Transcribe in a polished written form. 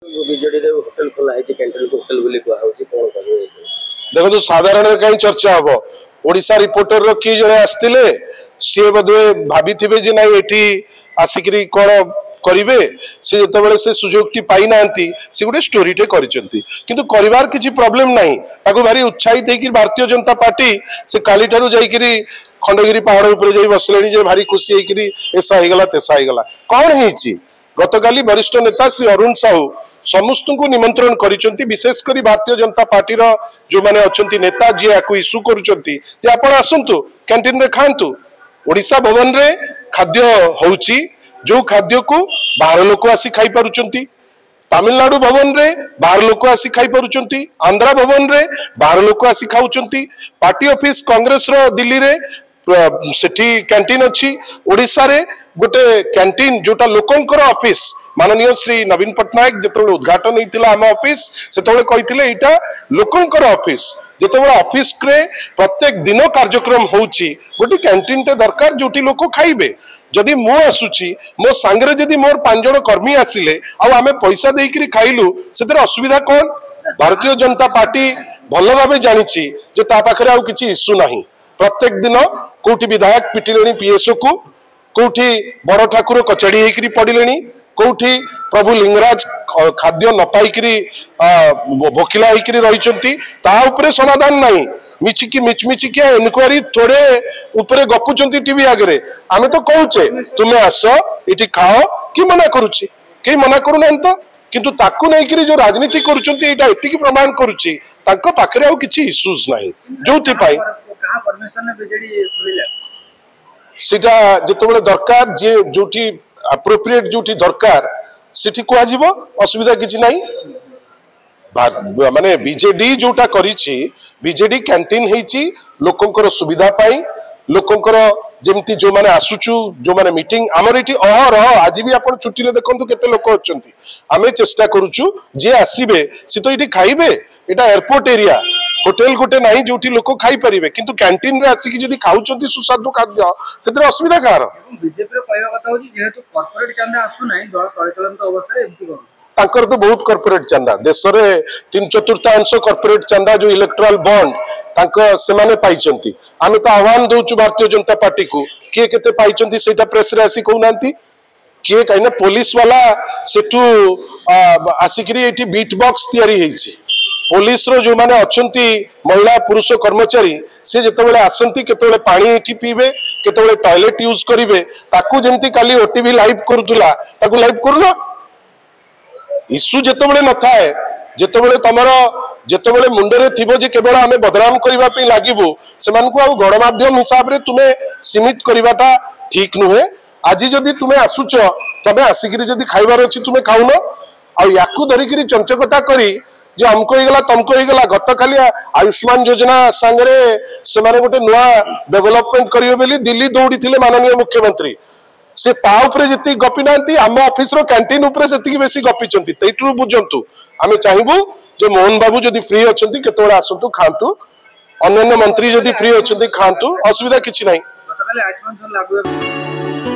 BJD रे hotel खोला है कैंटीन होटल बोली कहा होची कोन कहबो देखो तो साधारण कहीं चर्चा हम ओडिशा रिपोर्टर किए जड़े आसते सी बोधे भाभी थे जे नाई एठी आसिकी कौन करेंगे से जो से सुजोग टी पाई ना से गोटे स्टोरीटे कर किसी प्रोब्लेम ना भारी उत्साहित होकर भारतीय जनता पार्टी से काली ठारू जाइकरी खंडगिरी पहाड़ उपर बसले जे भारी खुशी होकर ऐसा होगला तेसा होगला कौन है गतकाली वरिष्ठ नेता श्री अरुण साहू समस्त को निमंत्रण करिसेंती विशेषकर भारतीय जनता पार्टी जो माने अछंती नेता जी याकू इश्यू करूचंती जे आपण आसंतु कैंटीन रे खांतु ओडिशा भवन रे खाद्य होउची जो खाद्य को बाहर लोक आसी खाई पारुचंती तमिलनाडु भवन रे बाहर लोक आसी खाई पारुचंती आंध्रा भवन रे बाहर लोक आसी खाउचंती पार्टी ऑफिस कांग्रेस रो दिल्ली रे सेठी कैंटीन अच्छी ओडिशा रे गोटे कैंटीन जोटा लोकंकर ऑफिस माननीय श्री नवीन पट्टनायक जो उद्घाटन होता आम ऑफिस से कही लोकंकर ऑफिस जो ऑफिस रे प्रत्येक दिन कार्यक्रम होची गोटे कैंटीन टे दरकार जोटी लोक खाइबे जदि मु आसुची मो सांगरे जदि मोर 5 जण कर्मी आसिले आमे पैसा देकरी खाइलु से असुविधा कौन भारतीय जनता पार्टी भल भाव जानी जे ता पाखरे आउ किछि इश्यू नाही प्रत्येक दिन कोठी विधायक पिटिलेनी पीएसओ को कोठी बड़ ठाकुर कचड़ी होकर पड़े कोठी प्रभु लिंगराज खाद्य न पाइकरी भोकिला होकर रही समाधान नहीं मिचिकी मिचमिचिकिया इनक्वारी थोड़े उपरे गपुचंती टीवी आगे आमे तो कहूचे तुम्हें आस ये खाओ कि मना करुची कई मना करूना तो किंतु ताकू नहीं करी जो राजनीति करुचंती एटा एतिकी प्रमाण करुची तांको पाखरे आउ किछि इश्यूज नाही जोथि पाई परमिशन बीजेडी खुलिला सीटा जिते दरकार जे जोटी अप्रोप्रिएट जोटी दरकार सेठी को आजिबो असुविधा किछि नाही माने बीजेडी जोटा करिछि बीजेडी कैंटीन हेछि लोकंकर सुविधा पाई लोकंकर जेमती जो माने आसुचु जो माने मीटिंग हमर एठी अहरह आज भी आपण छुट्टी रे देखंतु केते लोक अछंती आमे चेष्टा करूचु जे आसीबे से तो एठी खाइबे एटा एयरपोर्ट एरिया होटेल गोटे नहीं जो लोक खाई पारे किंतु कैंटीन रे आसिकी जदी खाउचंती सुस्वादु खाद्य सेतिर असुविधा कार बीजेपी रो कहवा कथा होची जेहेतु कॉर्पोरेट चंदा आसु नाही दल तळे चलंत अवस्था रे एमती करू तांकर तो बहुत कॉर्पोरेट चंदा देश रे 3/4 कॉर्पोरेट चंदा जो इलेक्ट्रल बॉन्ड तांको से माने पाइचंती आमे तो आह्वान दोचु भारतीय जनता पार्टी को के केते पाइचंती सेटा प्रेस रे आसी कहउनांती किए कहीं पुलिस वाला सेठू आसिकी एठी बीट बॉक्स तैयारी हेछि पुलिस रो जो माने अछंती महिला पुरुष कर्मचारी से जेतेबेले आसंती केतेबेले पानी एठी पीबे केतेबेले टॉयलेट यूज करिवे ताकू जेंती काली ओटीवी लाइव करूतला ताकू लाइव करूनो इश्यू जेतेबेले न थाए जेतेबेले तमरो जेतेबेले मुंडरे थिबो जे केवल आमे बदनाम करिवा पे लागिबो सेमान को आ गणमाध्यम हिसाब रे तुमे सीमित करिवाटा ठीक नुहे आज जदि तुमे आसुच तबे आसिकरी जदि खाइबार अछि तुमे खाउनो आ याकू धरिकरी चंचकता करी जो हमको होगला तुमको होगला गत खाली आयुष्मान योजना सांगरे से माने गोटे नुआ डेवलपमेंट करियो बेली दिल्ली दौड़ी थिले माननीय मुख्यमंत्री से ता ऊपर जति गपी नांती आम ऑफिस रो कैंटीन ऊपर सेति बेसी गपी चंती तैठू बुझंतु आमे चाहिबू जे मोहन बाबू जदि फ्री अछंती केतोळे आसंतु खांतु अन्य मंत्री जदि फ्री अछंती खांतु असुविधा किछि नाही गत खाली आयुष्मान लागू